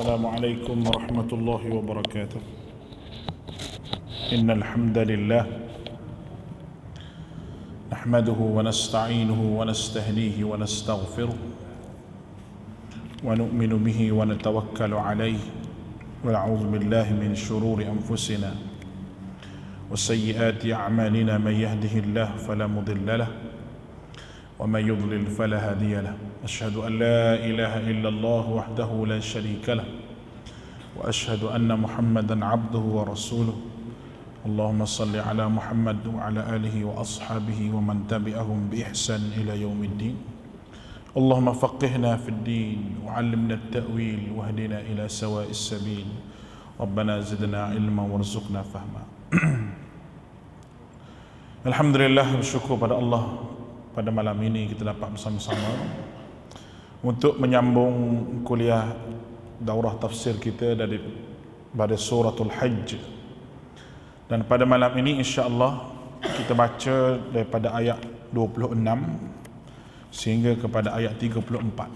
السلام عليكم ورحمة الله وبركاته. إن الحمد لله نحمده ونستعينه ونستهديه ونستغفره ونؤمن به ونتوكل عليه ونعوذ بالله من شرور أنفسنا وسيئات أعمالنا. من يهده الله فلا مضل له ومن يضلل فلا هادي له. أشهد أن لا إله إلا الله وحده لا شريك له وأشهد أن محمدا عبده ورسوله. اللهم صل على محمد وعلى آله وأصحابه ومن تبعهم بإحسان إلى يوم الدين. اللهم فقهنا في الدين وعلمنا التأويل واهدنا إلى سواء السبيل. ربنا زدنا علما وارزقنا فهما. Alhamdulillah, bersyukur pada Allah, pada malam ini kita dapat bersama-sama untuk menyambung kuliah daurah tafsir kita daripada suratul Hajj. Dan pada malam ini insya-Allah kita baca daripada ayat 26 sehingga kepada ayat 34.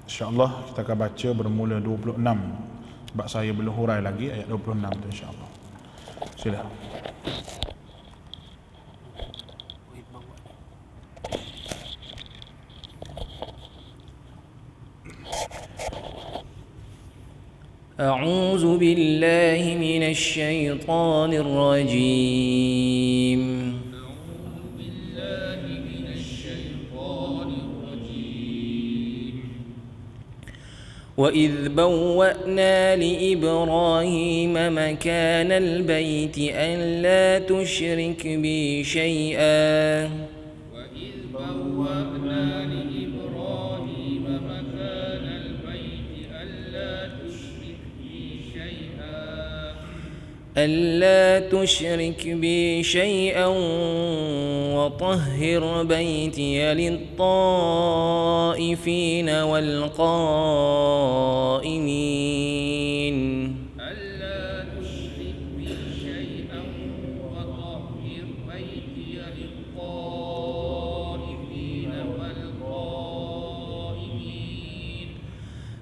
Insya-Allah kita akan baca bermula 26 sebab saya belum hurai lagi ayat 26 tu insya-Allah. Silakan. أعوذ بالله من الشيطان الرجيم. وإذ بوأنا لإبراهيم مكان البيت ألا تشرك بي شيئا ألا تشرك بي شيئا وطهر بيتي للطائفين والقائمين ألا تشرك بي شيئا وطهر بيتي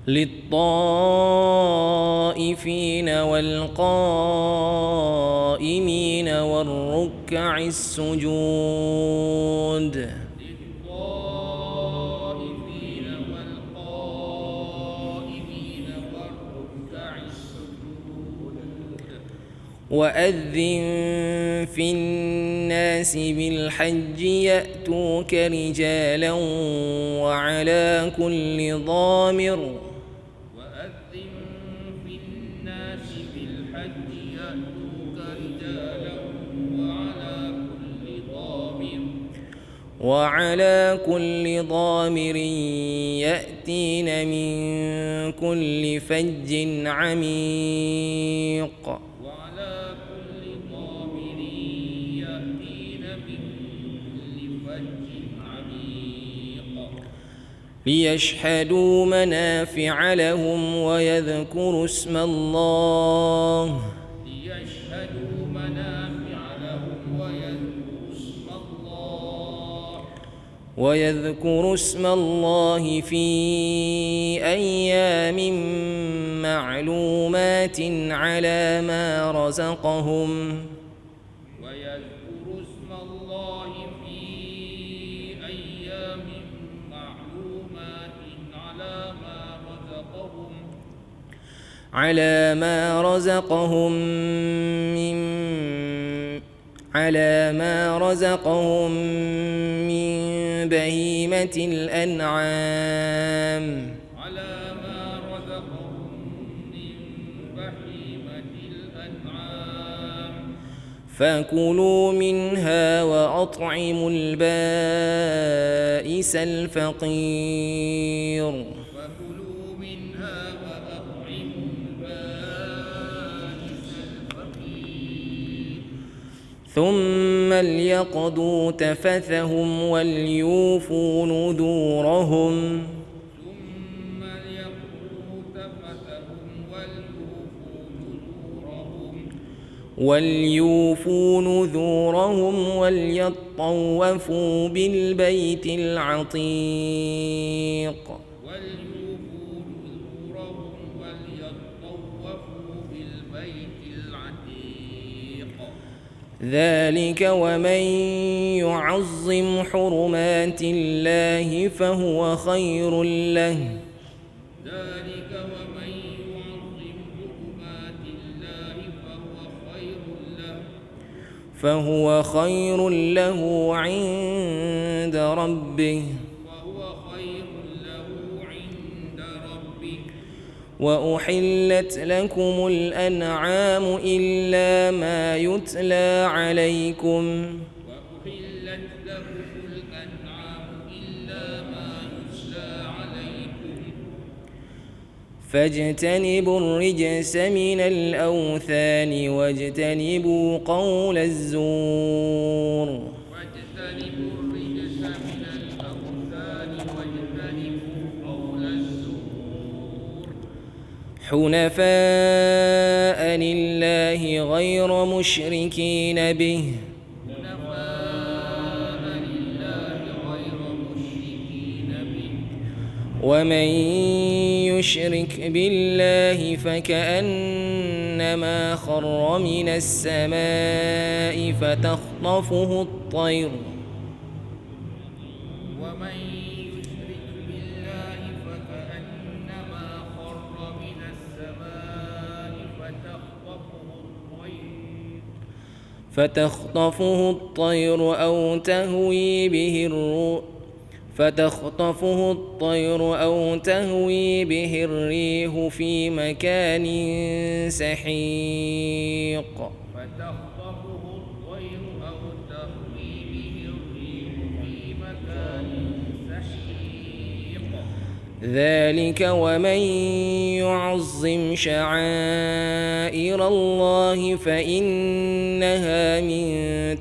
للطائفين والقائمين والركع السجود. وأذن في الناس بالحج يأتوك رجالا وعلى كل ضامر يأتين من كل فج عميق. ليشهدوا منافع لهم ويذكروا اسم الله في أيام معلومات على ما رزقهم من بهيمة الأنعام فكلوا منها وأطعموا البائس الفقير. ثم ليقضوا تفثهم وليوفوا نذورهم وليطوفوا بالبيت العتيق. ذلك ومن يعظم حرمات الله فهو خير له ذلك ومن يعظم حرمات الله فهو خير له عند ربه وأحلت لكم الأنعام إلا ما يتلى عليكم فاجتنبوا الرجس من الأوثان واجتنبوا قول الزور حنفاء لله غير مشركين به ومن يشرك بالله فكأنما خر من السماء فتخطفه الطير أو تهوي به الريح في مكان سحيق ذلك ومن يعظم شعائر الله فإنها من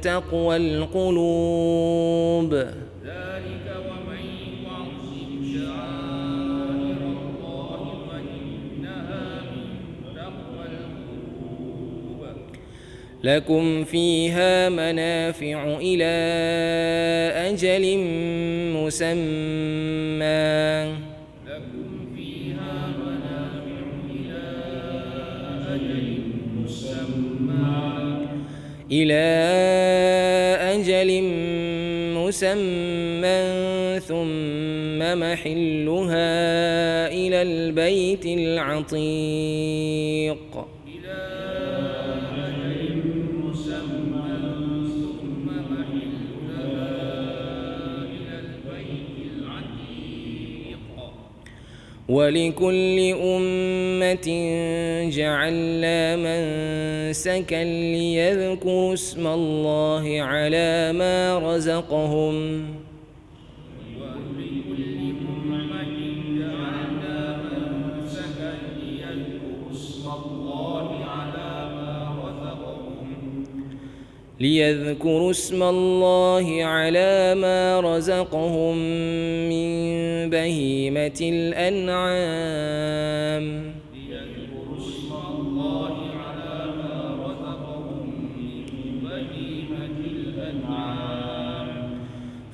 تقوى القلوب لكم فيها منافع إلى أجل مسمى ثم محلها إلى البيت العتيق ولكل أمة جعلنا منسكا ليذكروا اسم الله على ما رزقهم من بهيمة الأنعام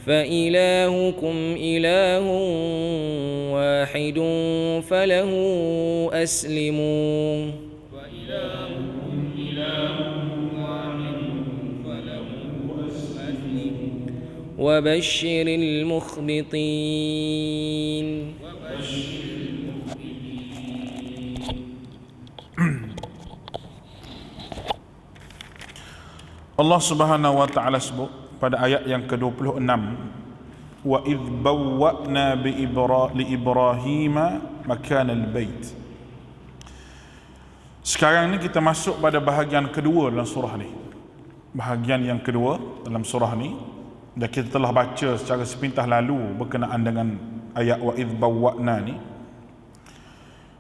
فإلهكم إله واحد فله أسلموا وبشر المخبطين Allah Subhanahu wa taala sebut pada ayat yang ke-26, wa idh bawwa'na li Ibrahima makan al-bait. Sekarang ni kita masuk pada bahagian kedua dalam surah ni. Bahagian yang kedua dalam surah ni, dan kita telah baca secara sepintas lalu berkenaan dengan ayat wa idh bawwa'na ni.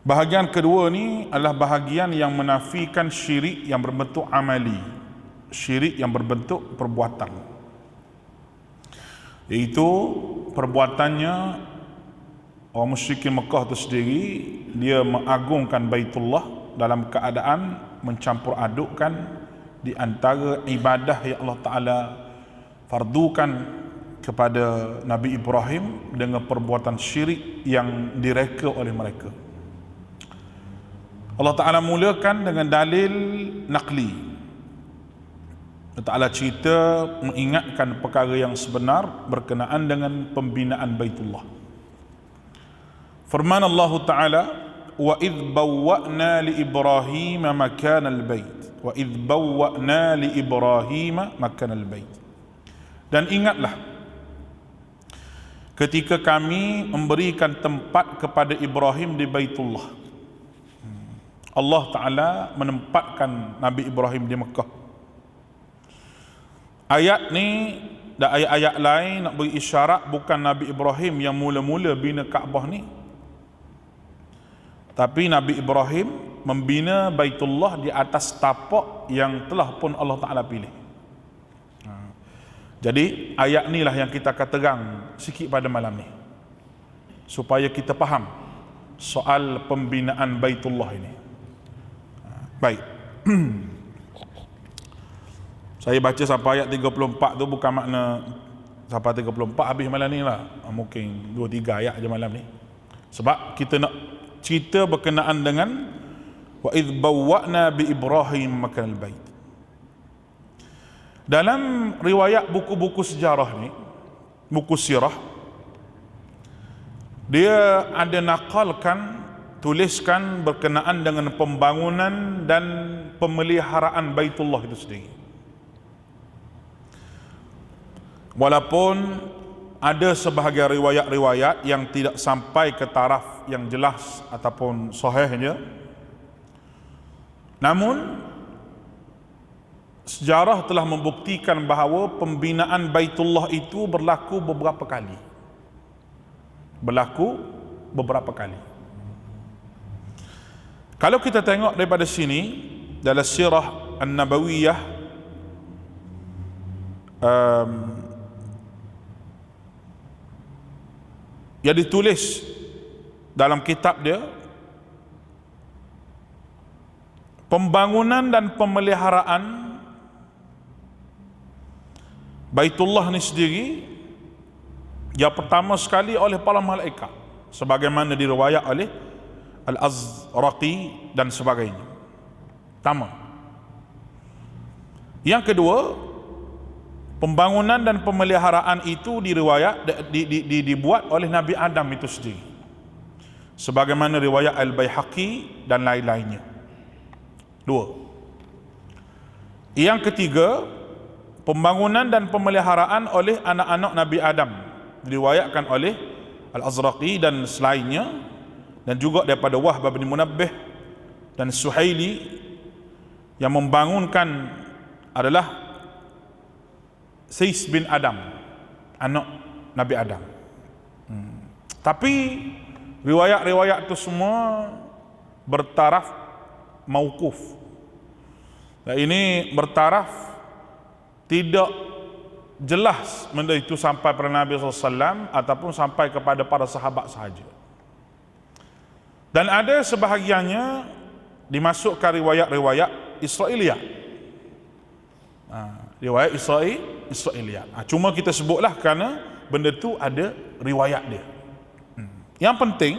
Bahagian kedua ni adalah bahagian yang menafikan syirik yang berbentuk amali, syirik yang berbentuk perbuatan, iaitu perbuatannya orang musyrikin Mekah itu sendiri, dia mengagungkan Baitullah dalam keadaan mencampur adukkan di antara ibadah yang Allah Ta'ala fardukan kepada Nabi Ibrahim dengan perbuatan syirik yang direka oleh mereka. Allah Ta'ala mulakan dengan dalil naqli, Allah Ta'ala cerita mengingatkan perkara yang sebenar berkenaan dengan pembinaan Baitullah. Firman Allah Ta'ala, wa idh bawwa'na li Ibrahim makan al-bait, wa idh bawwa'na li Ibrahim makan al-bait. Dan ingatlah ketika kami memberikan tempat kepada Ibrahim di Baitullah. Allah Ta'ala menempatkan Nabi Ibrahim di Mekah. Ayat ni dan ayat-ayat lain nak beri isyarat bukan Nabi Ibrahim yang mula-mula bina Kaabah ni, tapi Nabi Ibrahim membina Baitullah di atas tapak yang telah pun Allah Ta'ala pilih. Jadi ayat ni lah yang kita akan terang sikit pada malam ni, supaya kita faham soal pembinaan Baitullah ini. Baik. Saya baca sampai ayat 34 tu bukan makna sampai 34 habis malam ni lah. Mungkin 2-3 ayat je malam ni. Sebab kita nak cerita berkenaan dengan wa idh bawwa'na bi Ibrahim makan al-bait. Dalam riwayat buku-buku sejarah ni, buku sirah, dia ada nakalkan, tuliskan berkenaan dengan pembangunan dan pemeliharaan Baitullah itu sendiri. Walaupun ada sebahagian riwayat-riwayat yang tidak sampai ke taraf yang jelas ataupun sahihnya, namun sejarah telah membuktikan bahawa pembinaan Baitullah itu berlaku beberapa kali. Kalau kita tengok daripada sini dalam sirah An-Nabawiyah, yang ditulis dalam kitab dia, pembangunan dan pemeliharaan Baitullah ni sendiri yang pertama sekali oleh para malaikat, sebagaimana diriwayat oleh Al-Azraqi dan sebagainya. Pertama. Yang kedua, pembangunan dan pemeliharaan itu dibuat oleh Nabi Adam itu sendiri, sebagaimana riwayat Al-Baihaqi dan lain-lainnya. Dua. Yang ketiga, pembangunan dan pemeliharaan oleh anak-anak Nabi Adam, diriwayatkan oleh Al-Azraqi dan selainnya, dan juga daripada Wahb bin Munabbih dan Suhaili, yang membangunkan adalah Sais bin Adam, anak Nabi Adam. Tapi riwayat-riwayat itu semua bertaraf mauquf. Dan ini bertaraf tidak jelas benda itu sampai kepada Nabi SAW ataupun sampai kepada para sahabat sahaja. Dan ada sebahagiannya dimasukkan riwayat-riwayat Israiliyat. Riwayat Israiliyat. Cuma kita sebutlah kerana benda tu ada riwayat dia. Yang penting,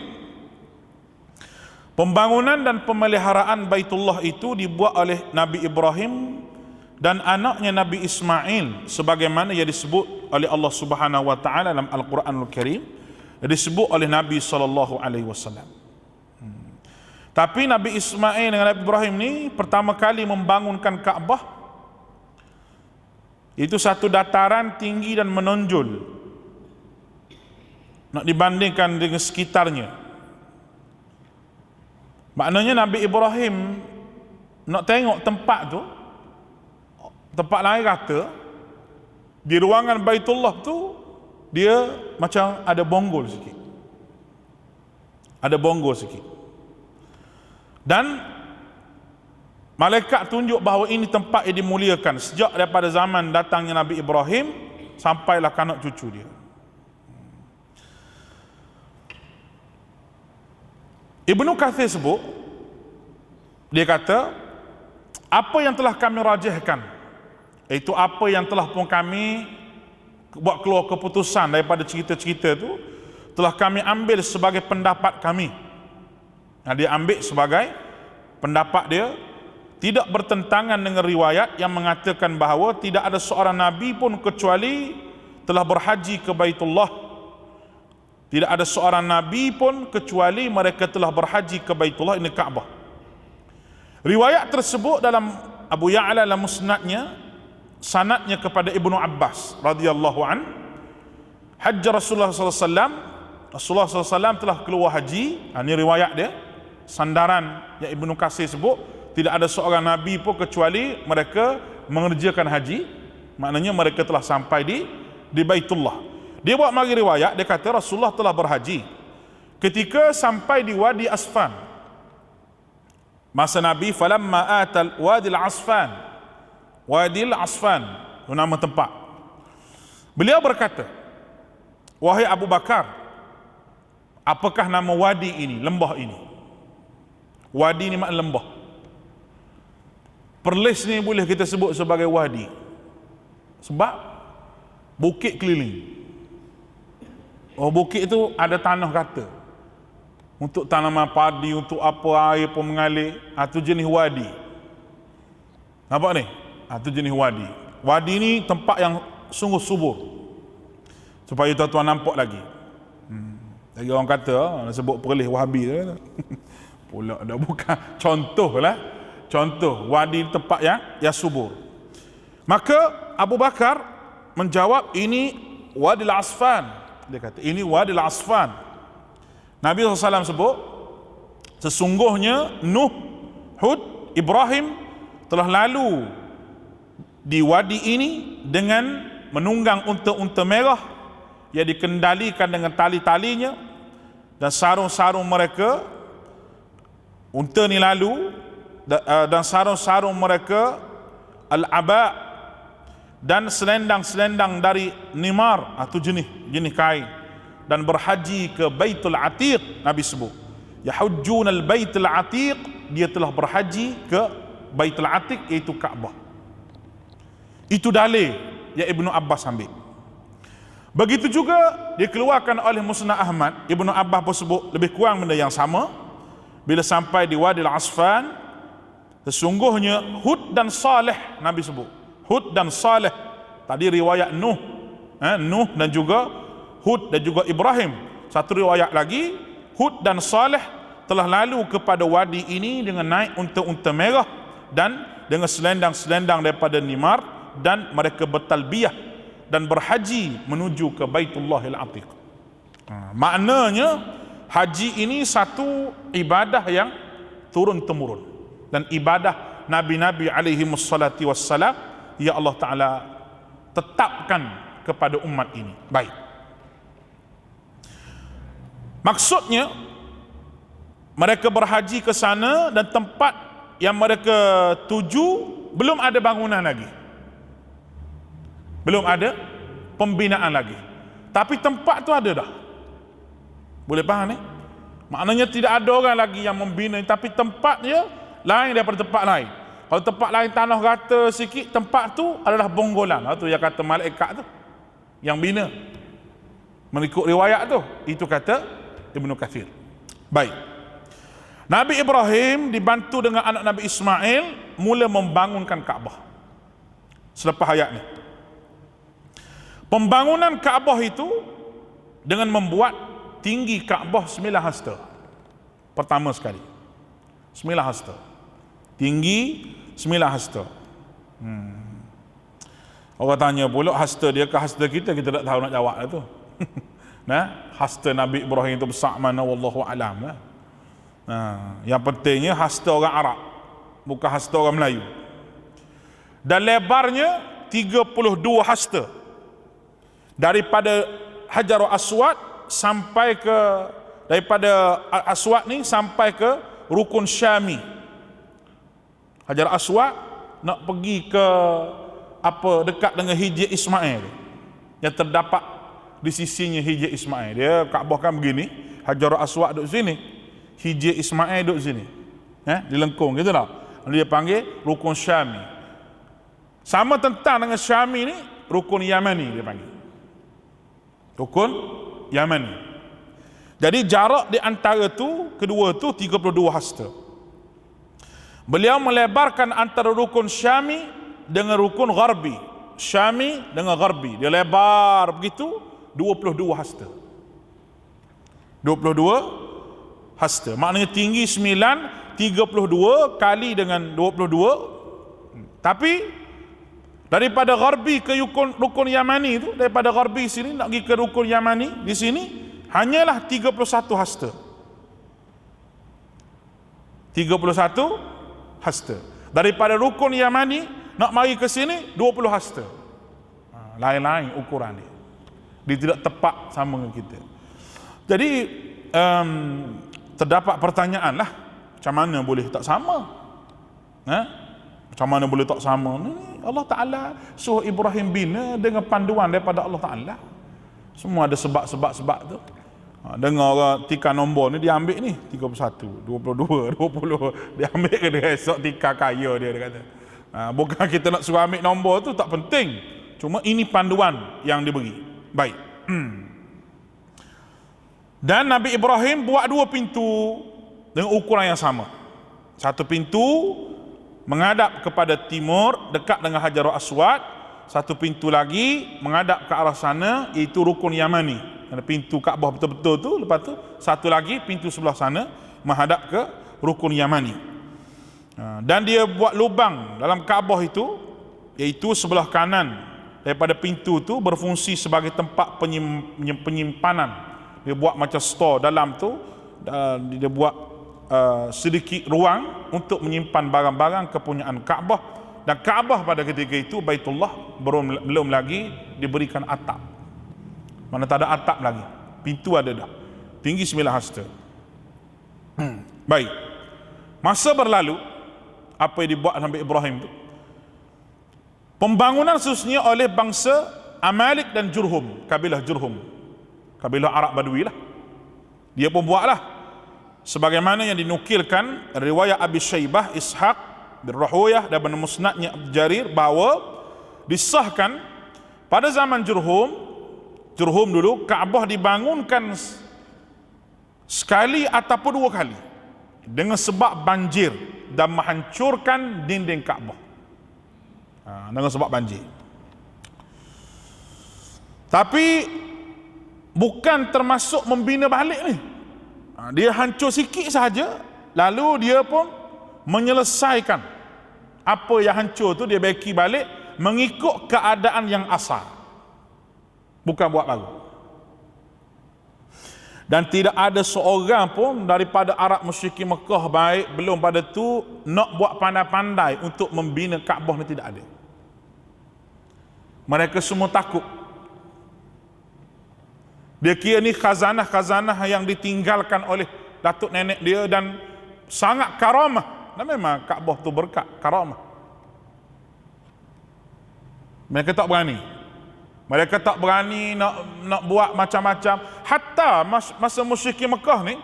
pembangunan dan pemeliharaan Baitullah itu dibuat oleh Nabi Ibrahim dan anaknya Nabi Ismail, sebagaimana yang disebut oleh Allah Subhanahu wa taala dalam Al-Quranul Karim, disebut oleh Nabi SAW. Tapi Nabi Ismail dengan Nabi Ibrahim ni pertama kali membangunkan Kaabah, itu satu dataran tinggi dan menonjol, nak dibandingkan dengan sekitarnya. Maknanya Nabi Ibrahim nak tengok tempat tu, tempat lain kata di ruangan Baitullah tu dia macam ada bonggol sikit, dan malaikat tunjuk bahawa ini tempat yang dimuliakan sejak daripada zaman datangnya Nabi Ibrahim sampailah kanak cucu dia. Ibnu Katsir sebut, dia kata, apa yang telah kami rajihkan, iaitu apa yang telah pun kami buat keluar keputusan daripada cerita-cerita itu, telah kami ambil sebagai pendapat kami. Dia ambil sebagai pendapat dia, tidak bertentangan dengan riwayat yang mengatakan bahawa tidak ada seorang nabi pun kecuali telah berhaji ke Baitullah. Tidak ada seorang nabi pun kecuali mereka telah berhaji ke Baitullah, ini Kaabah. Riwayat tersebut dalam Abu Ya'la dalam musnadnya, sanadnya kepada Ibnu Abbas radhiyallahu an, hajj Rasulullah SAW, Rasulullah SAW telah keluar haji. Ini riwayat dia, sandaran yang Ibnu Katsir sebut, tidak ada seorang nabi pun kecuali mereka mengerjakan haji, maknanya mereka telah sampai di Baitullah. Dia buat mari riwayat, dia kata Rasulullah telah berhaji ketika sampai di Wadi Asfan. Masa Nabi, falamma atal Wadil Asfan, Wadil Asfan itu nama tempat. Beliau berkata, wahai Abu Bakar, apakah nama wadi ini, lembah ini? Wadi ini makna lembah. Perlis ni boleh kita sebut sebagai wadi sebab bukit keliling. Bukit itu ada tanah kata untuk tanaman padi, untuk apa, air pun mengalir. Itu jenis wadi. Nampak ni? Itu jenis wadi. Wadi ni tempat yang sungguh subur. Supaya tuan-tuan nampak lagi. Lagi orang kata, sebut perlis Wahabi tu. Pula dah bukan. Contoh lah. Contoh, wadi tempat yang subur. Maka Abu Bakar menjawab, ini Wadil Asfan. Dia kata, ini Wadil Asfan. Nabi SAW sebut, sesungguhnya Nuh, Hud, Ibrahim telah lalu di wadi ini dengan menunggang unta-unta merah yang dikendalikan dengan tali-talinya dan sarung-sarung mereka. Unta ni lalu dan sarung-sarung mereka al-aba dan selendang-selendang dari nimar, atau jenis kain, dan berhaji ke Baitul Atiq. Nabi sebut yahujjun al-Baitul Atiq, dia telah berhaji ke Baitul Atiq, iaitu Kaabah. Itu dalil yang Ibnu Abbas ambil. Begitu juga dikeluarkan oleh Musnad Ahmad, Ibnu Abbas pun sebut lebih kurang benda yang sama. Bila sampai di Wadil Asfan, sesungguhnya Hud dan Saleh, Nabi sebut Hud dan Saleh. Tadi riwayat Nuh, Nuh dan juga Hud dan juga Ibrahim. Satu riwayat lagi, Hud dan Saleh telah lalu kepada wadi ini dengan naik unta-unta merah dan dengan selendang-selendang daripada nimar, dan mereka bertalbiyah dan berhaji menuju ke Baitullahil Atiq. Maknanya haji ini satu ibadah yang turun-temurun, dan ibadah Nabi-Nabi alaihi wassalatu wassalam ya Allah Ta'ala tetapkan kepada umat ini. Baik, maksudnya mereka berhaji ke sana dan tempat yang mereka tuju belum ada bangunan lagi, belum ada pembinaan lagi, tapi tempat tu ada dah. Boleh faham ni? Maknanya tidak ada orang lagi yang membina, tapi tempatnya lain daripada tempat lain. Kalau tempat lain tanah rata sikit, tempat tu adalah bonggolan. Itu yang kata malaikat tu yang bina, mengikut riwayat tu. Itu kata Ibnu Katsir. Baik, Nabi Ibrahim dibantu dengan anak Nabi Ismail mula membangunkan Kaabah. Selepas ayat ni, pembangunan Kaabah itu dengan membuat tinggi Kaabah 9 hasta. Pertama sekali 9 hasta, tinggi 9 hasta. Orang tanya pula hasta dia ke hasta kita tak tahu nak jawab lah tu. Nah, hasta Nabi Ibrahim itu besar mana, wallahu alam lah. Yang pentingnya hasta orang Arab, bukan hasta orang Melayu. Dan lebarnya 32 hasta, daripada Hajarul Aswad sampai ke, daripada Aswad ni sampai ke Rukun Syami. Hajar Aswad nak pergi ke apa, dekat dengan Hijr Ismail yang terdapat di sisinya Hijr Ismail. Dia Kaabah kan begini, Hajar Aswad duduk sini, Hijr Ismail duduk sini, dilengkung gitu lah. Dia panggil Rukun Syami. Sama tentang dengan Syami ni, Rukun Yamani dia panggil, Rukun Yamani. Jadi jarak di antara tu, kedua tu 32 hasta. Beliau melebarkan antara rukun Syami dengan rukun Gharbi. Syami dengan Gharbi, dia lebar begitu 22 hasta. 22 hasta. Maknanya tinggi 9, 32 kali dengan 22. Tapi daripada Gharbi ke rukun Yamani itu, daripada Gharbi sini nak pergi ke rukun Yamani di sini hanyalah 31 hasta. 31 hasta. Daripada rukun Yamani nak mari ke sini 20 hasta. Lain-lain ukuran dia. Dia tidak tepat sama dengan kita. Jadi terdapat pertanyaan lah, macam mana boleh tak sama? Macam mana boleh tak sama? Allah Ta'ala suruh Ibrahim bina dengan panduan daripada Allah Ta'ala. Semua ada sebab-sebab tu. Dengar orang tikar nombor ni, dia ambil ni 31, 22, 20. Dia ambil ke dia esok tikar kaya dia kata. Bukan kita nak suruh ambil nombor tu, tak penting. Cuma ini panduan yang diberi. Baik. Dan Nabi Ibrahim buat 2 pintu dengan ukuran yang sama. Satu pintu menghadap kepada timur dekat dengan Hajarul Aswad. Satu pintu lagi menghadap ke arah sana, iaitu rukun Yamani. Ada pintu Kaabah betul-betul tu. Lepas tu satu lagi pintu sebelah sana menghadap ke rukun Yamani. Dan dia buat lubang dalam Kaabah itu, iaitu sebelah kanan daripada pintu tu berfungsi sebagai tempat penyimpanan. Dia buat macam store dalam tu, dia buat sedikit ruang untuk menyimpan barang-barang kepunyaan Kaabah. Dan Kaabah pada ketika itu, Baitullah belum lagi diberikan atap. Mana tak ada atap lagi, pintu ada dah, tinggi 9 hasta. Baik, masa berlalu, apa yang dibuat Nabi Ibrahim itu, pembangunan khususnya oleh bangsa Amalik dan Jurhum, kabilah Jurhum, kabilah Arab Badui lah. Dia pun buatlah sebagaimana yang dinukilkan riwayat Abi Syaibah, Ishaq bin Rahuyah dan musnadnya Abdul Jarir, bahawa disahkan pada zaman Jurhum dulu Kaabah dibangunkan sekali ataupun 2 kali dengan sebab banjir dan menghancurkan dinding Kaabah. Dengan sebab banjir. Tapi bukan termasuk membina balik ni. Dia hancur sikit sahaja, lalu dia pun menyelesaikan apa yang hancur tu, dia baiki balik mengikut keadaan yang asal. Bukan buat baru. Dan tidak ada seorang pun daripada Arab musyrikin Mekah baik belum pada tu nak buat pandai-pandai untuk membina Kaabah ni, tidak ada. Mereka semua takut. Dia kira ni khazanah-khazanah yang ditinggalkan oleh datuk nenek dia dan sangat karamah. Dan memang Kaabah tu berkat, karamah. Mereka tak berani. Mereka tak berani nak buat macam-macam. Hatta masa musyrikin Mekah ni,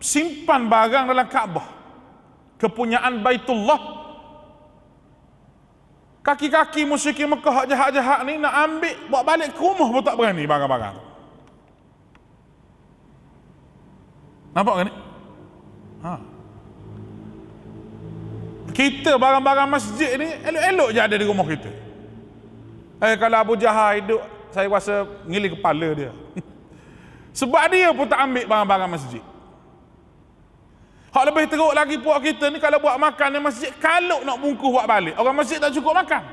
simpan barang dalam Kaabah, kepunyaan Baitullah. Kaki-kaki musyrikin Mekah jahat-jahat ni nak ambil bawa balik ke rumah pun tak berani barang-barang. Nampak kan ni? Kita barang-barang masjid ni elok-elok je ada di rumah kita. Kalau Abu Jahal hidup, saya rasa ngiling kepala dia. Sebab dia pun tak ambil barang-barang masjid. Hak lebih teruk lagi puak kita ni, kalau buat makan di masjid, kalau nak bungkus buat balik, orang masjid tak cukup makan.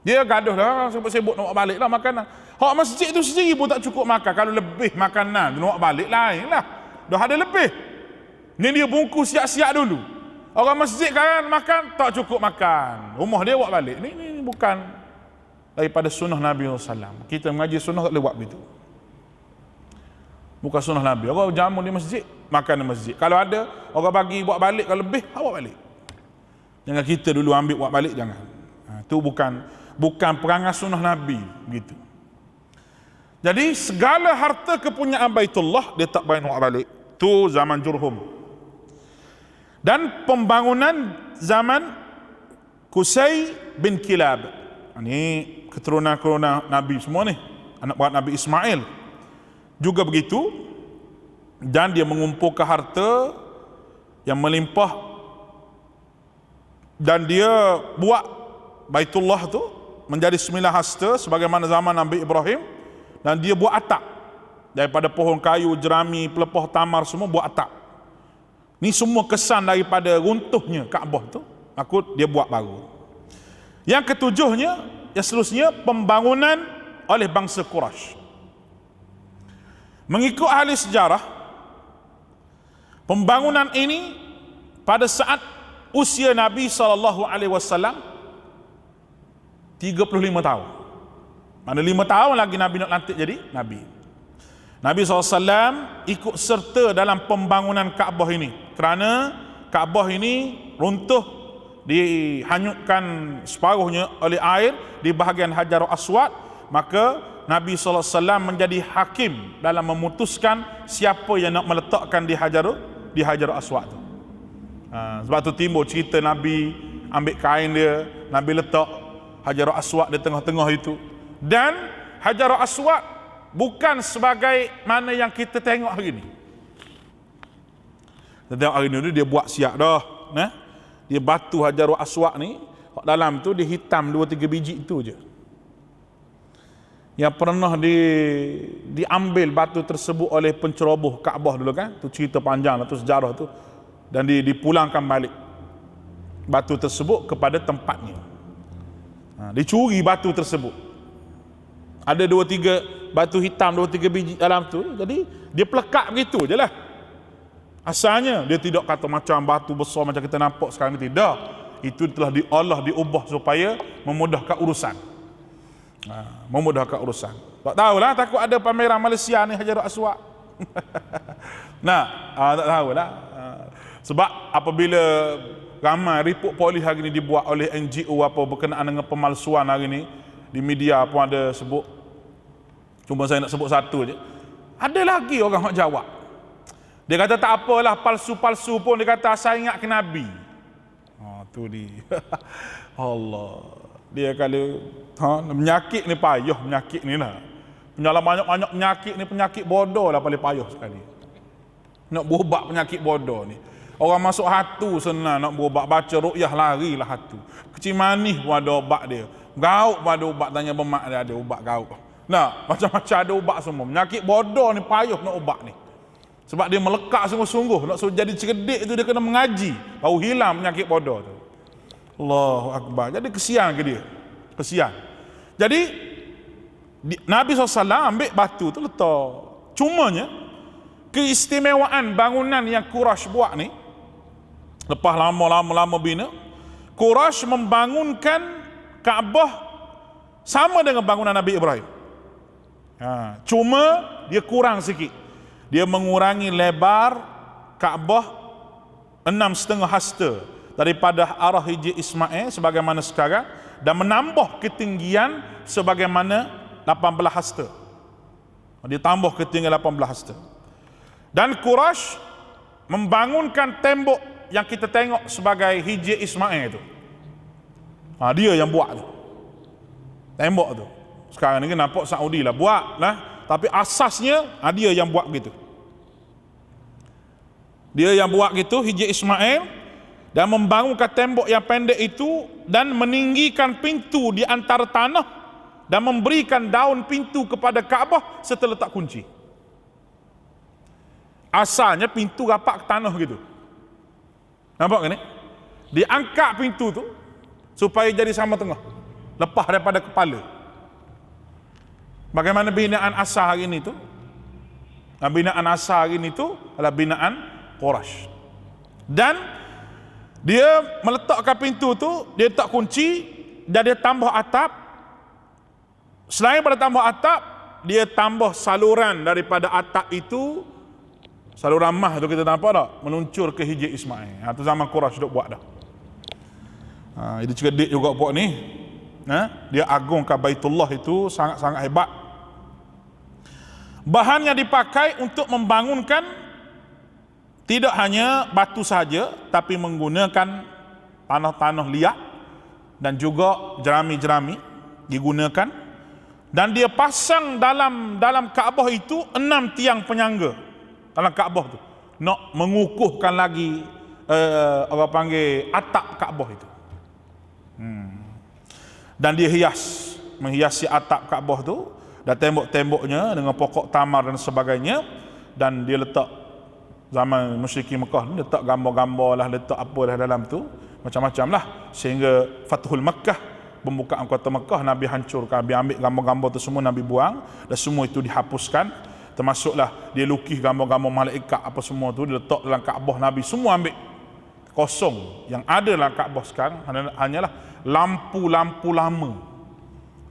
Dia gaduh lah, sibuk-sibuk nak buat balik lah makanan. Hak masjid tu sendiri pun tak cukup makan. Kalau lebih makanan, nak buat balik lain lah. Dah ada lebih. Ni dia bungkus siap-siap dulu. Orang masjid kan makan, tak cukup makan. Rumah dia buat balik. Ni bukan daripada sunnah Nabi SAW. Kita mengaji sunnah tak boleh buat begitu. Bukan sunnah Nabi. Orang jamu di masjid, makan di masjid. Kalau ada, orang bagi buat balik. Kalau lebih, buat balik. Jangan kita dulu ambil buat balik, jangan. Itu bukan perangai sunnah Nabi. Begitu. Jadi segala harta kepunyaan Baitullah, dia tak boleh buat balik. Itu zaman Jurhum. Dan pembangunan zaman Qusay bin Kilab. Ini keturunan Nabi semua ni, anak buah Nabi Ismail juga begitu. Dan dia mengumpulkan harta yang melimpah, dan dia buat Baitullah tu menjadi 9 hasta sebagaimana zaman Nabi Ibrahim, dan dia buat atap daripada pohon kayu, jerami, pelepah tamar, semua buat atap. Ni semua kesan daripada runtuhnya Kaabah tu, maka dia buat baru. Yang ketujuhnya, yang seterusnya, pembangunan oleh bangsa Quraisy. Mengikut ahli sejarah, pembangunan ini pada saat usia Nabi SAW 35 tahun. Mana 5 tahun lagi Nabi nak lantik jadi Nabi. Nabi SAW ikut serta dalam pembangunan Kaabah ini, kerana Kaabah ini runtuh, dihanyutkan separuhnya oleh air di bahagian Hajarul Aswad. Maka Nabi SAW menjadi hakim dalam memutuskan siapa yang nak meletakkan di Hajarul Aswad tu. Sebab tu timbul cerita Nabi ambil kain dia, Nabi letak Hajarul Aswad di tengah-tengah itu. Dan Hajarul Aswad bukan sebagai mana yang kita tengok hari ni. Kita tengok hari ni dia buat siap dah, nah. Dia batu Hajarul Aswad ni, dalam tu dia hitam 2-3 biji itu je. Yang pernah diambil batu tersebut oleh penceroboh Kaabah dulu kan, tu cerita panjang lah tu, sejarah tu, dan dipulangkan balik batu tersebut kepada tempatnya. Dicuri batu tersebut, ada 2-3 batu hitam, 2-3 biji dalam tu, jadi dia pelekat begitu je lah. Asalnya dia tidak kata macam batu besar macam kita nampak sekarang ni, tidak. Itu telah Allah diubah supaya memudahkan urusan. Memudahkan urusan. Tak tahulah, takut ada pameran Malaysia ni Hajarul Aswad. Tak tahulah. Sebab apabila ramai report polis hari ni dibuat oleh NGO apa berkenaan dengan pemalsuan hari ni, di media pun ada sebut. Cuma saya nak sebut satu je. Ada lagi orang nak jawab. Dia kata tak apalah, palsu-palsu pun dia kata asal ingat ke Nabi. Tu dia. Allah. Dia kalau penyakit ni payah, penyakit ni lah. Penyalah banyak-banyak penyakit ni, penyakit bodoh lah paling payah sekali. Nak berubat penyakit bodoh ni. Orang masuk hatu senang nak berubat, baca ruqyah larilah hatu. Kecil manis pun ada ubat dia. Gauk pun ada ubat, tanya bermak dia ada ubat gauk. Macam-macam ada ubat semua. Penyakit bodoh ni payah nak ubat ni. Sebab dia melekat sungguh-sungguh. Nak suruh jadi cerdik tu dia kena mengaji, baru hilang penyakit bodoh tu. Allahu Akbar. Jadi kesian ke dia. Kesian. Jadi Nabi SAW ambil batu tu letak. Cumanya keistimewaan bangunan yang Quraisy buat ni, lepas lama bina, Quraisy membangunkan Kaabah sama dengan bangunan Nabi Ibrahim. Cuma dia kurang sikit. Dia mengurangi lebar Kaabah 6,5 hasta daripada arah Hijri Ismail sebagaimana sekarang, dan menambah ketinggian sebagaimana 18 hasta. Dia tambah ketinggian 18 hasta. Dan Quraisy membangunkan tembok yang kita tengok sebagai Hijri Ismail tu. Dia yang buat tu. Tembok tu. Sekarang ni nampak Saudi lah buat lah, tapi asasnya dia yang buat begitu. Dia yang buat gitu, Hijri Ismail, dan membangunkan tembok yang pendek itu dan meninggikan pintu di antara tanah dan memberikan daun pintu kepada Kaabah serta letak kunci. Asalnya pintu rapat ke tanah gitu. Nampak kan ni? Diangkat pintu tu supaya jadi sama tengah, lepas daripada kepala. Bagaimana binaan asal hari ini tu? Binaan asal hari ini tu adalah binaan Quraisy. Dan dia meletakkan pintu tu, dia letak kunci, dan dia tambah atap. Selain pada tambah atap, dia tambah saluran daripada atap itu, saluran mah tu kita nampak tak? Meluncur ke Hijri Ismail. Itu zaman Quraisy duk buat dah. Itu cerdik juga buat ni. Dia agungkan Baitullah itu sangat-sangat hebat. Bahan yang dipakai untuk membangunkan tidak hanya batu saja, tapi menggunakan tanah-tanah liat dan juga jerami-jerami digunakan. Dan dia pasang dalam Kaabah itu 6 tiang penyangga dalam Kaabah tu, nak mengukuhkan lagi orang panggil atap Kaabah itu. Dan dia menghiasi atap Kaabah tu, dan tembok-temboknya dengan pokok tamar dan sebagainya, dan dia letak zaman musyrikin Mekah ni letak gambar-gambar lah, letak apalah dalam tu, macam-macam lah, sehingga Fathul Makkah, pembukaan kota Mekah, Nabi hancurkan, Nabi ambil gambar-gambar tu semua, Nabi buang, dan semua itu dihapuskan, termasuklah dia lukis gambar-gambar malaikat apa semua tu, dia letak dalam Kaabah Nabi, semua ambil kosong. Yang ada dalam Kaabah sekarang hanyalah lampu-lampu lama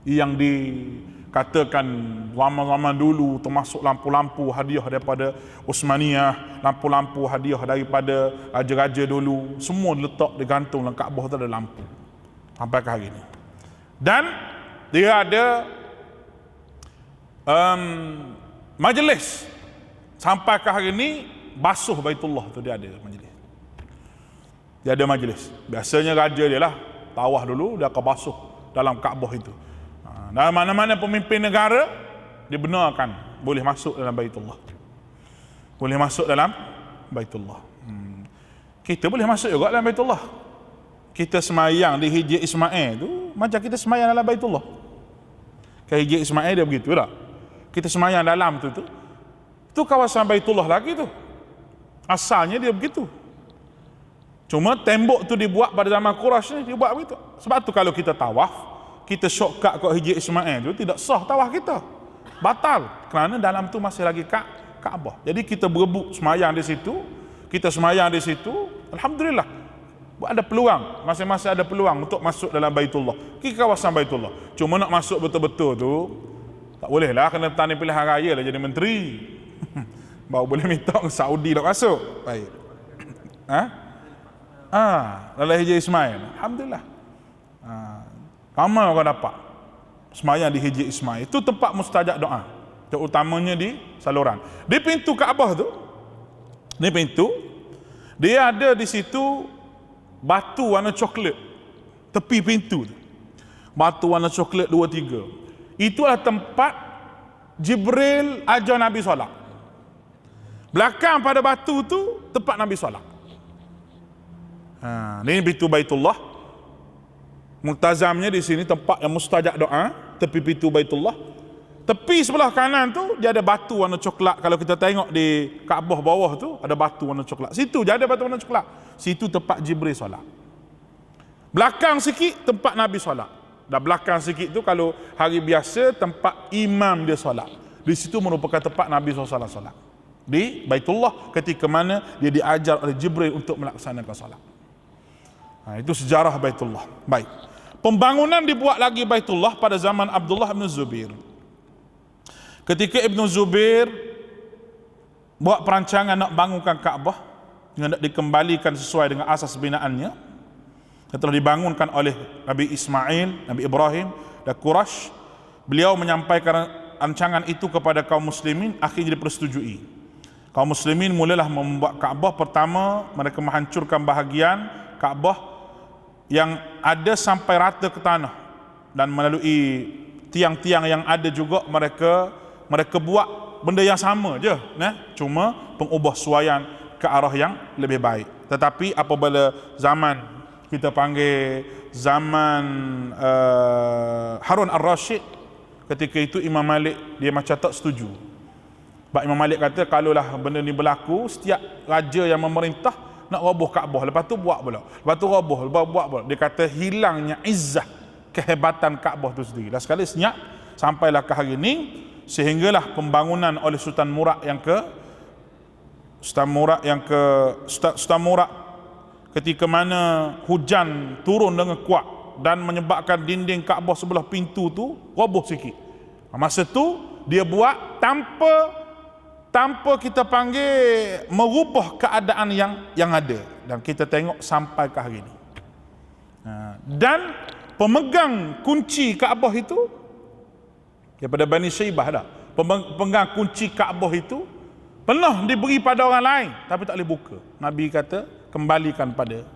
yang dikatakan zaman-zaman dulu, termasuk lampu-lampu hadiah daripada Utsmaniyah, lampu-lampu hadiah daripada raja-raja dulu, semua letak digantung dalam Kaabah tu, ada lampu sampai ke hari ini. Dan dia ada majlis sampai ke hari ini, basuh Baitullah tu dia ada majlis. Dia ada majlis. Biasanya raja dia lah tawaf dulu, dia akan basuh dalam Kaabah itu. Dan mana-mana pemimpin negara dibenarkan boleh masuk dalam Baitullah. Boleh masuk dalam Baitullah. Kita boleh masuk juga dalam Baitullah. Kita semayang di Hijr Ismail tu macam kita semayang dalam Baitullah. Ke Hijr Ismail dia begitu tak? Kita semayang dalam tu kawasan Baitullah lagi tu. Asalnya dia begitu. Cuma tembok tu dibuat pada zaman Quraisy ni, dibuat begitu. Sebab tu kalau kita tawaf, kita shortcut kat Hijr Ismail tu, tidak sah tawaf kita. Batal. Kerana dalam tu masih lagi Kaabah. Jadi kita berebut semayang di situ, kita semayang di situ, alhamdulillah. Ada peluang, masing-masing ada peluang untuk masuk dalam Baitullah, ke kawasan Baitullah. Cuma nak masuk betul-betul tu tak boleh lah, kena tani pilihan raya lah jadi menteri. Baru boleh minta ke Saudi nak masuk. Baik. Dalam Hijr Ismail, alhamdulillah. Ramai orang dapat semayang di Hijr Ismail. Itu tempat mustajab doa, terutamanya di saluran. Di pintu Kaabah tu, ni pintu, dia ada di situ batu warna coklat tepi pintu tu. Batu warna coklat 2-3. Itulah tempat Jibril ajar Nabi solat. Belakang pada batu tu tempat Nabi solat. Ini pintu Baitullah. Multazamnya di sini tempat yang mustajab doa, tepi pintu Baitullah. Tepi sebelah kanan tu dia ada batu warna coklat. Kalau kita tengok di Kaabah bawah tu ada batu warna coklat. Situ dia ada batu warna coklat. Situ tempat Jibril solat. Belakang sikit tempat Nabi solat. Dan belakang sikit tu kalau hari biasa tempat imam dia solat. Di situ merupakan tempat Nabi SAW solat. Di Baitullah ketika mana dia diajar oleh Jibril untuk melaksanakan solat. Itu sejarah Baitullah. Baik. Pembangunan dibuat lagi Baitullah pada zaman Abdullah bin Zubair. Ketika Ibn Zubair buat perancangan nak bangunkan Kaabah dengan nak dikembalikan sesuai dengan asas binaannya, yang telah dibangunkan oleh Nabi Ismail, Nabi Ibrahim dan Quraisy, beliau menyampaikan rancangan itu kepada kaum muslimin, akhirnya dipersetujui. Kaum muslimin mulalah membuat Kaabah. Pertama, mereka menghancurkan bahagian Kaabah yang ada sampai rata ke tanah, dan melalui tiang-tiang yang ada juga mereka buat benda yang sama je, cuma pengubah suaian ke arah yang lebih baik. Tetapi apabila zaman kita panggil zaman Harun Ar-Rasyid, ketika itu Imam Malik dia macam tak setuju. Sebab Imam Malik kata kalaulah benda ni berlaku, setiap raja yang memerintah nak roboh Kaabah, lepas tu buat pula, lepas tu roboh, lepas buat pula. Dia kata hilangnya izzah, kehebatan Kaabah tu sendiri. Dan sekali senyap sampailah ke hari ini, sehinggalah pembangunan oleh Sultan Murad ketika mana hujan turun dengan kuat dan menyebabkan dinding Kaabah sebelah pintu tu roboh sikit. Masa tu dia buat tanpa kita panggil merubah keadaan yang ada, dan kita tengok sampai ke hari ini. Dan pemegang kunci Kaabah itu daripada Bani Syaibah dah. Pemegang kunci Kaabah itu pernah diberi pada orang lain tapi tak boleh buka. Nabi kata kembalikan pada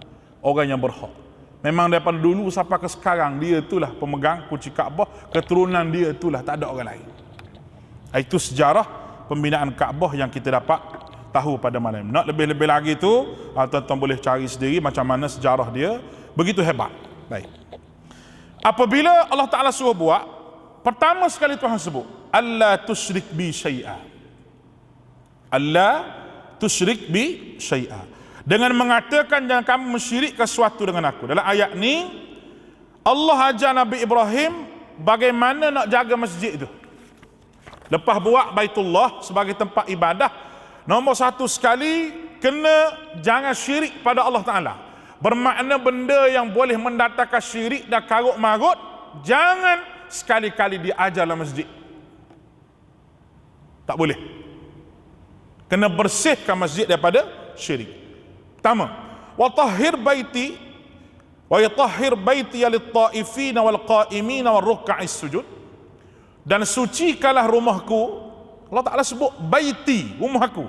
orang yang berhak. Memang daripada dulu sampai ke sekarang dia itulah pemegang kunci Kaabah, keturunan dia itulah, tak ada orang lain. Itu sejarah pembinaan Kaabah yang kita dapat tahu pada malam. Nak lebih-lebih lagi tu, tuan-tuan boleh cari sendiri macam mana sejarah dia, begitu hebat. Baik. Apabila Allah Ta'ala suruh buat, pertama sekali Tuhan sebut, alla tusyrik bi syai'a. Alla tusyrik bi syai'a. Dengan mengatakan jangan kamu mensyirikkan sesuatu dengan aku. Dalam ayat ni, Allah ajar Nabi Ibrahim bagaimana nak jaga masjid itu. Lepas buat Baitullah sebagai tempat ibadah, nombor satu sekali, kena jangan syirik pada Allah Ta'ala. Bermakna benda yang boleh mendatangkan syirik dan karut marut, jangan sekali-kali diajar dalam masjid. Tak boleh. Kena bersihkan masjid daripada syirik. Pertama, wa tahhir baiti wa yatahhir baiti lit-ta'ifina wal qa'imina wal ruk'a'is sujud. Dan sucikanlah rumahku. Allah Ta'ala sebut baiti, rumahku.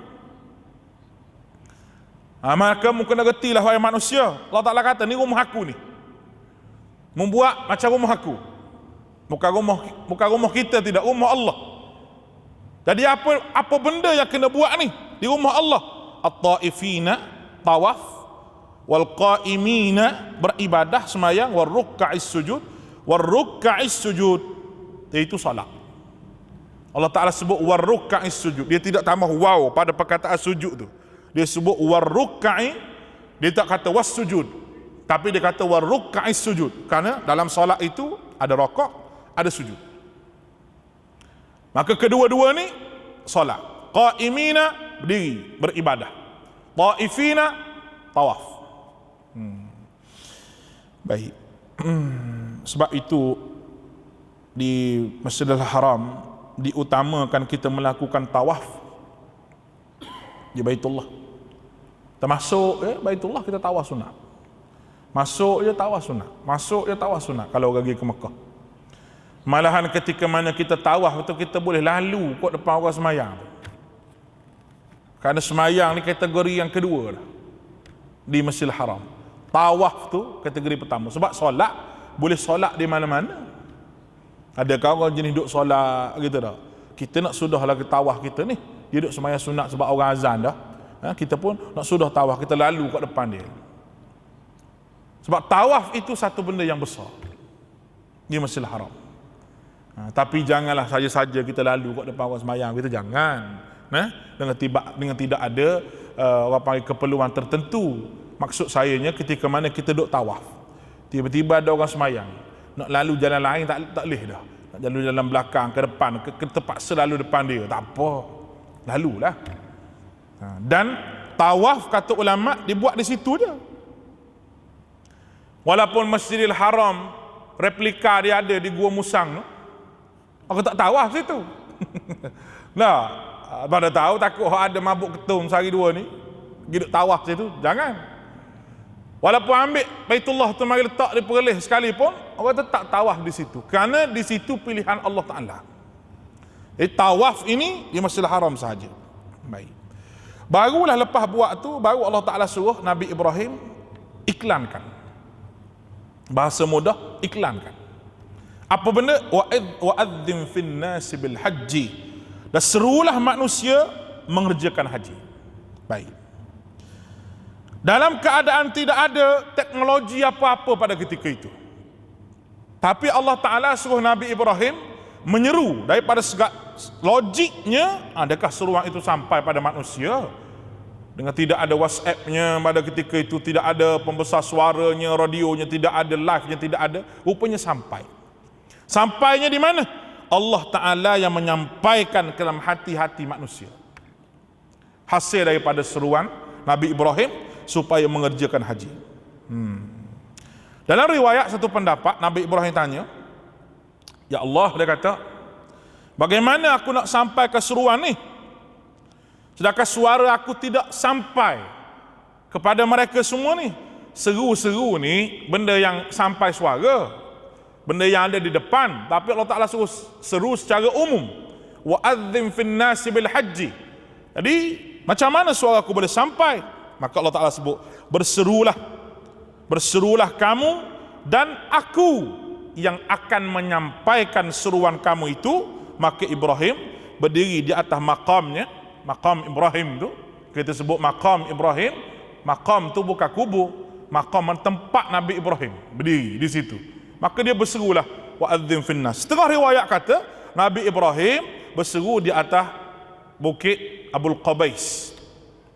Maka mu kena retilah wahai manusia. Allah Ta'ala kata ni rumah aku ni. Membuat macam rumah aku. Bukan rumah kita, tidak, rumah Allah. Jadi apa benda yang kena buat ni di rumah Allah? At-ta'ifina, tawaf, wal qa'imina, beribadah semayang, wal ruk'a'is sujud, wal ruk'a'is sujud, iaitu salat. Allah Ta'ala sebut war ruk'a'is sujud. Dia tidak tambah waw pada perkataan sujud tu. Dia sebut war ruk'i, dia tak kata was sujud, tapi dia kata war ruk'a'is sujud. Kerana dalam salat itu ada rakaat, ada sujud. Maka kedua-dua ni salat. Qa'imina, berdiri, beribadah. Ta'ifina, tawaf. Baik. Sebab itu di Masjidil Haram diutamakan kita melakukan tawaf di Baitullah. Kita masuk Baitullah, kita tawaf sunat. Masuk je tawaf sunat. Masuk je tawaf sunat kalau pergi ke Mekah. Malahan ketika mana kita tawaf tu, kita boleh lalu kot depan orang semayang. Kerana semayang ni kategori yang kedua dah di Masjidil Haram. Tawaf tu kategori pertama. Sebab solat boleh solat di mana-mana. Ada kawan jenis duduk solat gitu dah. Kita nak sudah lagi tawaf kita ni. Dia duduk semayang sunat sebab orang azan dah. Kita pun nak sudah tawaf, kita lalu kat depan dia. Sebab tawaf itu satu benda yang besar di Masjidil Haram. Tapi janganlah saja-saja kita lalu kat depan orang semayang, kita jangan. Dengan tidak ada orang panggil keperluan tertentu. Maksud sayanya ketika mana kita duduk tawaf, tiba-tiba ada orang semayang, nak lalu jalan lain tak boleh dah. Nak lalu jalan belakang, ke depan, ke terpaksa lalu depan dia. Tak apa, lalulah. Dan tawaf kata ulama dibuat di situ je. Walaupun Masjidil Haram replika dia ada di Gua Musang tu, aku tak tawaf situ. Nah, pada tahu takut ada mabuk ketum sehari dua ni, pergi duk tawaf situ, jangan. Walaupun ambil Baitullah tu mari letak di perleh sekalipun, orang tetap tawaf di situ. Kerana di situ pilihan Allah Ta'ala. Jadi tawaf ini di Masjidil Haram sahaja. Baik. Barulah lepas buat tu, baru Allah Ta'ala suruh Nabi Ibrahim iklankan. Bahasa mudah, iklankan. Apa benda? Wa'adzim fin nasi bil haji. Dan serulah manusia mengerjakan haji. Baik. Dalam keadaan tidak ada teknologi apa-apa pada ketika itu, tapi Allah Ta'ala suruh Nabi Ibrahim menyeru daripada segala logiknya. Adakah seruan itu sampai pada manusia? Dengan tidak ada WhatsApp-nya pada ketika itu, tidak ada pembesar suaranya, radionya, tidak ada live-nya, tidak ada. Rupanya sampai. Sampainya di mana? Allah Ta'ala yang menyampaikan ke dalam hati-hati manusia. Hasil daripada seruan Nabi Ibrahim supaya mengerjakan haji. Dalam riwayat satu pendapat, Nabi Ibrahim tanya, ya Allah, dia kata, bagaimana aku nak sampai ke seruan ni, sedangkan suara aku tidak sampai kepada mereka semua ni. Seru-seru ni benda yang sampai suara, benda yang ada di depan, tapi Allah Ta'ala suruh seru secara umum. Wa'adzim fin nasi bil haji. Jadi macam mana suara aku boleh sampai? Maka Allah Ta'ala sebut, berserulah kamu dan aku yang akan menyampaikan seruan kamu itu. Maka Ibrahim berdiri di atas makamnya, makam Ibrahim tu, Kita sebut maqam Ibrahim. Maqam tu bukan kubur, maqam tempat Nabi Ibrahim berdiri di situ. Maka dia berserulah wa'adzim finnas. Setengah riwayat kata Nabi Ibrahim berseru di atas bukit Abul Qabais.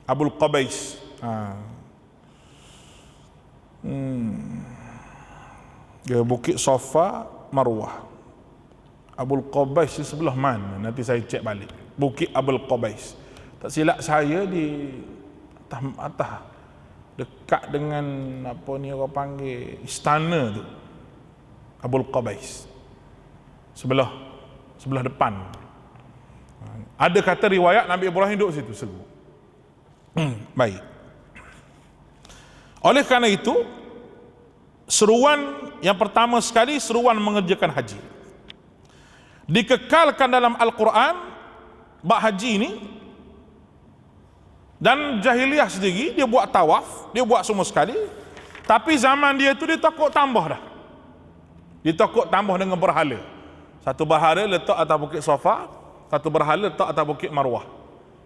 Abul Qabais. Dia bukit Safa Marwah. Abul Qabais di sebelah mana? Nanti saya cek balik. Bukit Abul Qabais. Tak silap saya di atas dekat dengan apa ni orang panggil istana tu. Abul Qabais. Sebelah depan. Ada kata riwayat Nabi Ibrahim duduk situ seru. Baik. Oleh kerana itu, seruan yang pertama sekali seruan mengerjakan haji. Dikekalkan dalam Al-Quran bab haji ini. Dan jahiliyah sendiri dia buat tawaf, dia buat semua sekali. Tapi zaman dia tu dia takut tambah dah. Dia takut tambah dengan berhala. Satu berhala letak atas bukit Safa, satu berhala letak atas bukit Marwah.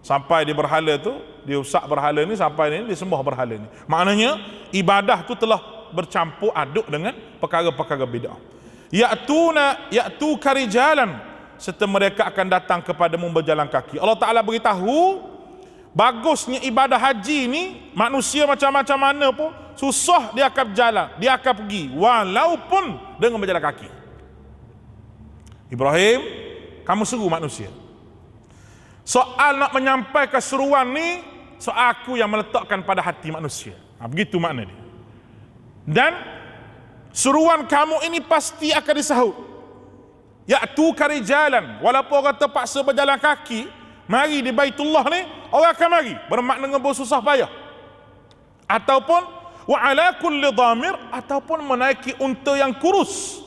Sampai di berhala tu, dia usak berhala ni, sampai ni dia sembah berhala ni. Maknanya ibadah tu telah bercampur aduk dengan perkara-perkara bid'ah. Ya'tu karijalan, serta mereka akan datang kepadamu berjalan kaki. Allah Ta'ala beritahu bagusnya ibadah haji ni, manusia macam-macam mana pun susah dia akan berjalan, dia akan pergi walaupun dengan berjalan kaki. Ibrahim, kamu seru manusia. Soal nak menyampaikan seruan ni, soal aku yang meletakkan pada hati manusia. Begitu makna dia. Dan seruan kamu ini pasti akan disahut. Ya'tu karijalan, walaupun orang terpaksa berjalan kaki mari di Baitullah ni, orang akan mari bermakna dengan bersusah payah. Ataupun wa ala kulli dhamir, ataupun menaiki unta yang kurus.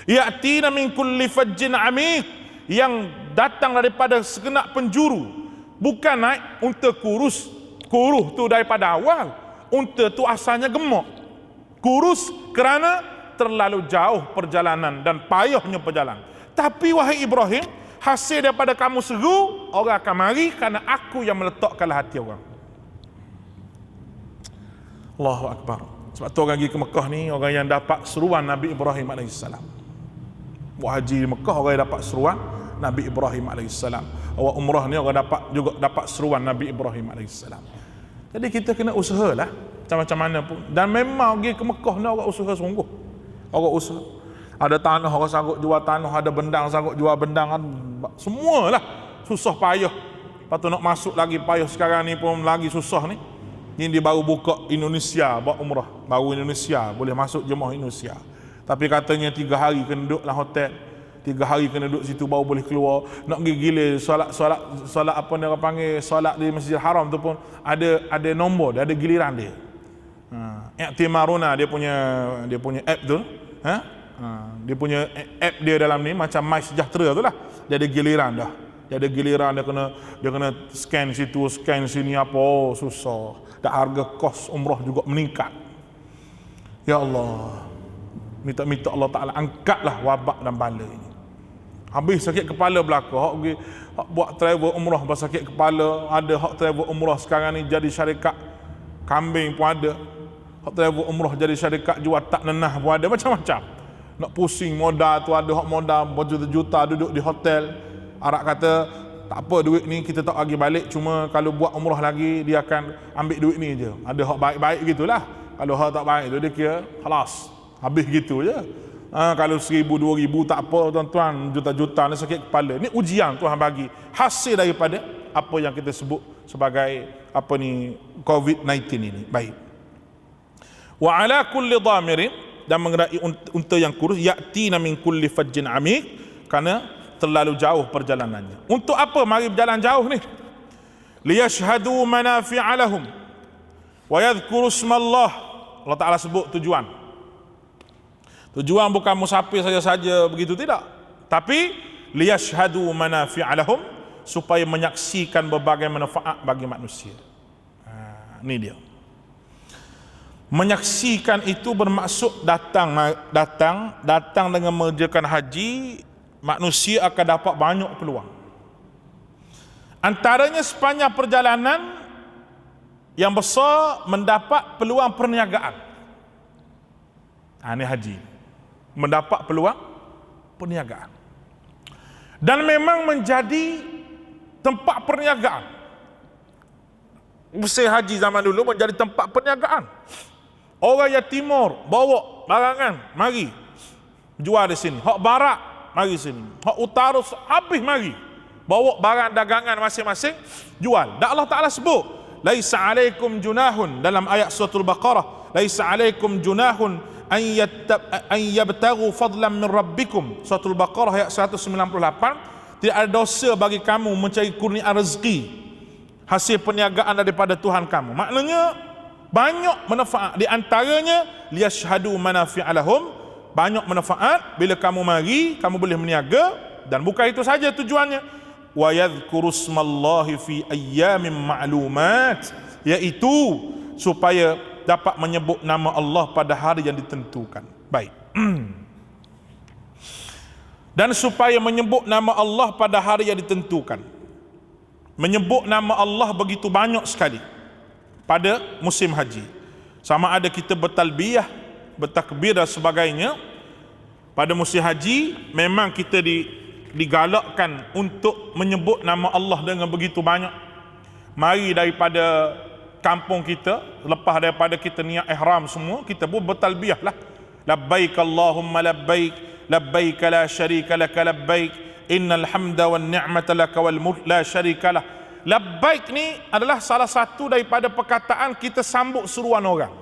Ya'tina min kulli fajjin amiq, yang datang daripada segenap penjuru. Bukan naik unta kurus. Kurus tu daripada awal. Unta tu asalnya gemuk. Kurus kerana terlalu jauh perjalanan dan payahnya perjalanan. Tapi wahai Ibrahim, hasil daripada kamu seru, orang akan mari kerana aku yang meletakkan hati orang. Allahu Akbar. Sebab tu orang pergi ke Mekah ni, orang yang dapat seruan Nabi Ibrahim AS. Buat haji di Mekah, orang yang dapat seruan Nabi Ibrahim AS. Awak umrah ni orang juga dapat seruan Nabi Ibrahim AS. Jadi kita kena usahalah macam-macam mana pun. Dan memang pergi ke Mekah ni orang usaha sungguh. Orang usaha. Ada tanah orang sanggup jual tanah, ada bendang sanggup jual bendang, semualah susah payah. Lepas tu nak masuk lagi payah sekarang ni pun lagi susah ni. Ini dia baru buka Indonesia buat umrah, baru Indonesia boleh masuk jemaah Indonesia. Tapi katanya 3 hari kena duduk dalam hotel, 3 hari kena duduk situ baru boleh keluar. Nak pergi gila solat apa ni orang panggil, solat di Masjidil Haram tu pun ada nombor dia, ada giliran dia. I'timaruna dia punya app tu, dia punya app dia dalam ni macam My Sejahtera tu lah. Dia ada giliran dah. Dia ada giliran, dia kena scan situ, scan sini apa, susah. Dan harga kos umrah juga meningkat. Ya Allah, minta Allah Ta'ala angkatlah wabak dan bala ini. Habis sakit kepala belaka, hak buat travel umrah bersakit kepala, ada hak travel umrah sekarang ni jadi syarikat kambing pun ada. Hak travel umrah jadi syarikat jual tak nenah pun ada, macam-macam. Nak pusing modal tu, ada hak modal berjuta-juta duduk di hotel. Arab kata tak apa duit ni kita tak bagi balik, cuma kalau buat umrah lagi dia akan ambil duit ni je. Ada hak baik-baik gitulah. Kalau hak tak baik tu dia kira khalas, habis gitu je. Kalau 1,000, 2,000 tak apa tuan-tuan, juta-juta ni sakit kepala. Ni ujian Tuhan bagi, hasil daripada apa yang kita sebut sebagai apa ni COVID-19 ini. Baik. Wa ala kulli dhamirin, dan mengerai unta yang kurus, ya'tina min kulli fajjin amiq, kerana terlalu jauh perjalanannya. Untuk apa mari berjalan jauh ni? Liyashhadu manafi'a lahum wa yadhkuru ismallah. Allah Ta'ala sebut tujuan. Tujuan bukan musafir saja-saja begitu, tidak. Tapi liyashhadu manafi'a lahum, supaya menyaksikan berbagai manfaat bagi manusia. Ini dia. Menyaksikan itu bermaksud datang dengan mengerjakan haji, manusia akan dapat banyak peluang. Antaranya sepanjang perjalanan yang besar mendapat peluang perniagaan. Ini haji. Mendapat peluang perniagaan. Dan memang menjadi tempat perniagaan. Mesir haji zaman dulu menjadi tempat perniagaan. Orang yang timur bawa barangan, mari jual di sini. Hak barat, mari sini. Hak utara habis mari. Bawa barang dagangan masing-masing, jual. Dan Allah Ta'ala sebut, laisa alaikum junahun, dalam ayat suratul Baqarah, laisa alaikum junahun an yabtaghu fadlan min rabbikum. Suratul Baqarah ayat 198. Tidak ada dosa bagi kamu mencari kurniaan rezeki, hasil perniagaan daripada Tuhan kamu. Maknanya banyak manfaat, di antaranya liyashhadu manafi'a lahum, banyak manfaat bila kamu mari, kamu boleh berniaga. Dan bukan itu saja tujuannya, wa yadhkuru smallahi fi ayyamin ma'lumat, iaitu supaya dapat menyebut nama Allah pada hari yang ditentukan. Baik. Dan supaya menyebut nama Allah pada hari yang ditentukan. Menyebut nama Allah begitu banyak sekali pada musim haji. Sama ada kita bertalbiyah, bertakbir dan sebagainya. Pada musim haji memang kita digalakkan untuk menyebut nama Allah dengan begitu banyak. Mari daripada kampung kita, lepas daripada kita niat ihram semua, kita pun bertalbiyah lah. Labbaik Allahumma labbaik, labbaik la syarika laka labbaik, innal hamda wan ni'mata laka wal mulk la syarika lah. Labbaik ni adalah salah satu daripada perkataan kita sambut seruan orang.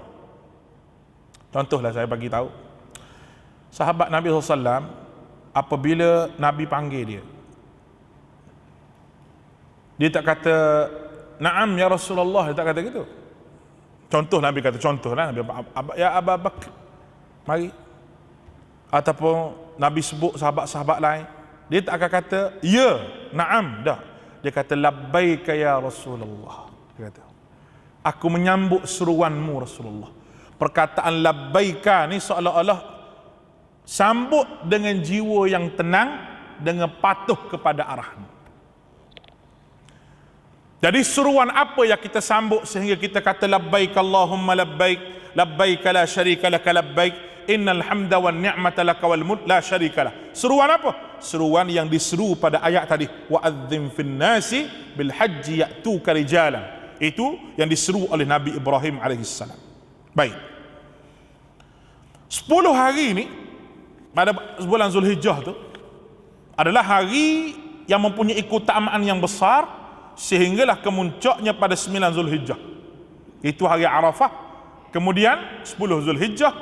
Contohlah saya bagi tahu. Sahabat Nabi SAW, apabila Nabi panggil dia tak kata na'am ya Rasulullah, dia tak kata gitu. Contoh Nabi kata, contohlah Nabi, ya Abu Bakar, mari. Ataupun Nabi sebut sahabat-sahabat lain, dia tak akan kata ya, na'am, dah. Dia kata labbaika ya Rasulullah. Dia kata, aku menyambut seruanmu Rasulullah. Perkataan labbaika ni seolah-olah sambut dengan jiwa yang tenang, dengan patuh kepada arahan. Jadi seruan apa yang kita sambut sehingga kita kata labbaik Allahumma labbaik, labbaik la syarika laka labbaik, innal hamda wan ni'mata laka wal mulk la syarika lah. Seruan apa? Seruan yang diseru pada ayat tadi, wa'adzim fin nasi bil hajji ya'tuka rijalan. Itu yang diseru oleh Nabi Ibrahim alaihissalam. Baik. 10 hari ini pada bulan Zulhijjah tu adalah hari yang mempunyai keutamaan yang besar, sehinggalah kemuncaknya pada 9 Zulhijjah. Itu hari Arafah, kemudian 10 Zulhijjah,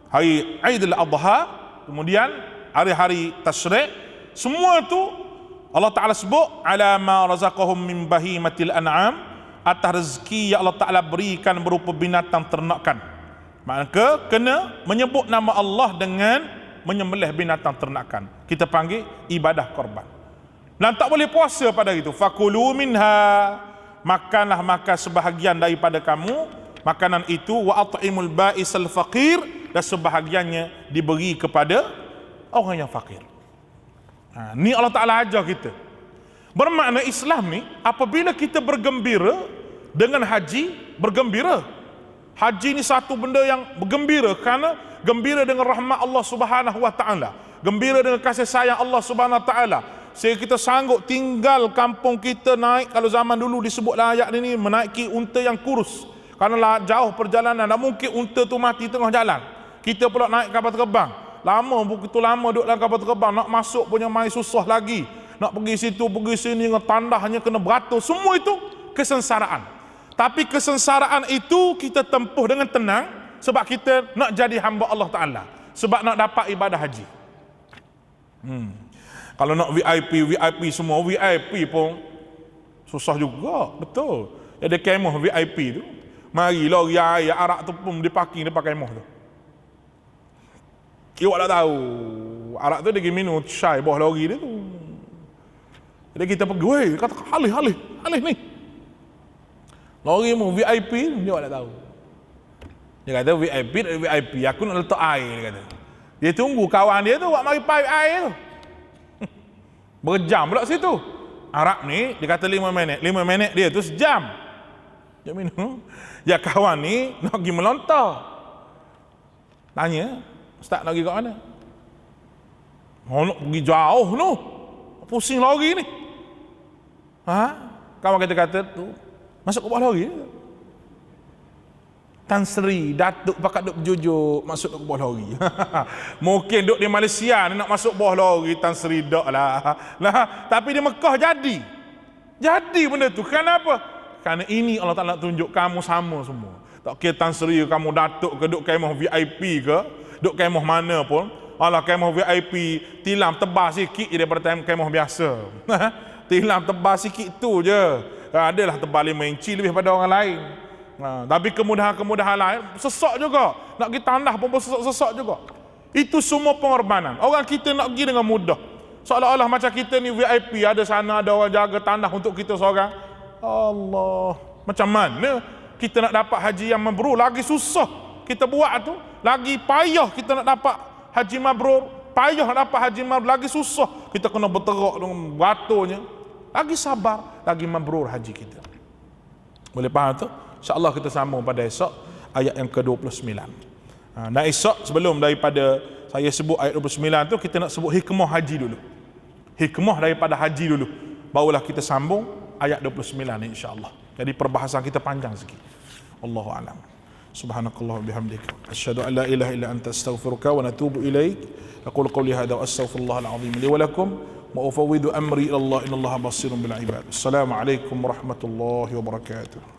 hari Aidil Adha, kemudian hari-hari Tasyrik. Semua itu Allah Ta'ala sebut ala ma razaqahum min bahimatil an'am, atas rezeki yang Allah Ta'ala berikan berupa binatang ternakan. Maka kena menyebut nama Allah dengan menyembelih binatang ternakan. Kita panggil ibadah korban. Dan tak boleh puasa pada itu. Fakulu minha, makanlah makan sebahagian daripada kamu makanan itu, wa at'imul ba'isal faqir, dan sebahagiannya diberi kepada orang yang fakir. Ni Allah Ta'ala ajar kita. Bermakna Islam ni, apabila kita bergembira dengan haji, bergembira. Haji ni satu benda yang bergembira, kerana gembira dengan rahmat Allah Subhanahu wa Ta'ala, gembira dengan kasih sayang Allah Subhanahu wa Ta'ala, sehingga kita sanggup tinggal kampung kita, naik, kalau zaman dulu disebutlah ayat ini, menaiki unta yang kurus, kerana jauh perjalanan, tak mungkin unta tu mati tengah jalan. Kita pula naik kapal terbang, lama, begitu lama duduk dalam kapal terbang, nak masuk punya main susah lagi, nak pergi situ, pergi sini, dengan tandahnya kena beratur, semua itu kesengsaraan. Tapi kesengsaraan itu kita tempuh dengan tenang, sebab kita nak jadi hamba Allah Ta'ala, sebab nak dapat ibadah haji. Kalau nak VIP semua, VIP pun susah juga, betul. Ada kemah VIP tu, mari lori air arak tu pun diparking depan kemah tu. Awak tak tahu, arak tu dia pergi minum chai bawah lori dia tu. Jadi kita pergi, weh, kata alih ni. Lori mu VIP, dia tak tahu. Dia kata VIP, aku nak letak air, dia kata. Dia tunggu kawan dia tu buat mari pipe air tu. Berjam pula situ. Arak ni dia kata 5 minit dia tu sejam. tunjuk minum. Ya kawan ni nak pergi melontar. Tanya, ustaz nak pergi kat mana? Nak pergi jauh tu. Pusing lari ni. Kawan kata tu masuk ke bawah lari. Tan Sri, Datuk pakat duk berjujuk masuk ke bawah lori. Mungkin duk di Malaysia ni nak masuk bawah lori Tan Sri dak lah. Tapi di Mekah jadi. Jadi benda tu. Kenapa? Kerana ini Allah Taala tunjuk kamu sama semua. Tak kira Tan Sri kamu Datuk ke duk kemah VIP ke, duk kemah mana pun. Allah kemah VIP tilam tebal sikit je daripada kemah biasa. Tilam tebal sikit tu je. Adalah tebal 5 inci lebih pada orang lain. Tapi kemudahan-kemudahan lain sesak juga. Nak pergi tanah pun sesak juga. Itu semua pengorbanan. Orang kita nak pergi dengan mudah. Seolah-olah macam kita ni VIP, ada sana ada orang jaga tanah untuk kita seorang. Allah, macam mana kita nak dapat haji yang mabrur? Lagi susah kita buat tu, lagi payah kita nak dapat haji mabrur. Payah nak dapat haji mabrur, lagi susah. Kita kena berterak dengan batunya. Lagi sabar, lagi mabrur haji kita. Boleh faham tu? InsyaAllah kita sambung pada esok ayat yang ke-29. Dan esok sebelum daripada saya sebut ayat 29 tu, kita nak sebut hikmah haji dulu. Hikmah daripada haji dulu. Barulah kita sambung ayat 29 ni insyaAllah. Jadi perbahasan kita panjang sikit. Wallahu a'lam. Subhanakallah bihamdika. Asyhadu an la ilaha illa anta astaghfiruka wa natubu ilaik. Aqulu qawli hadha wa astaghfirullahal azim li wa lakum wa ufawwidu amri ila Allah innallaha basirun bil ibad. Assalamu alaikum warahmatullahi wabarakatuh.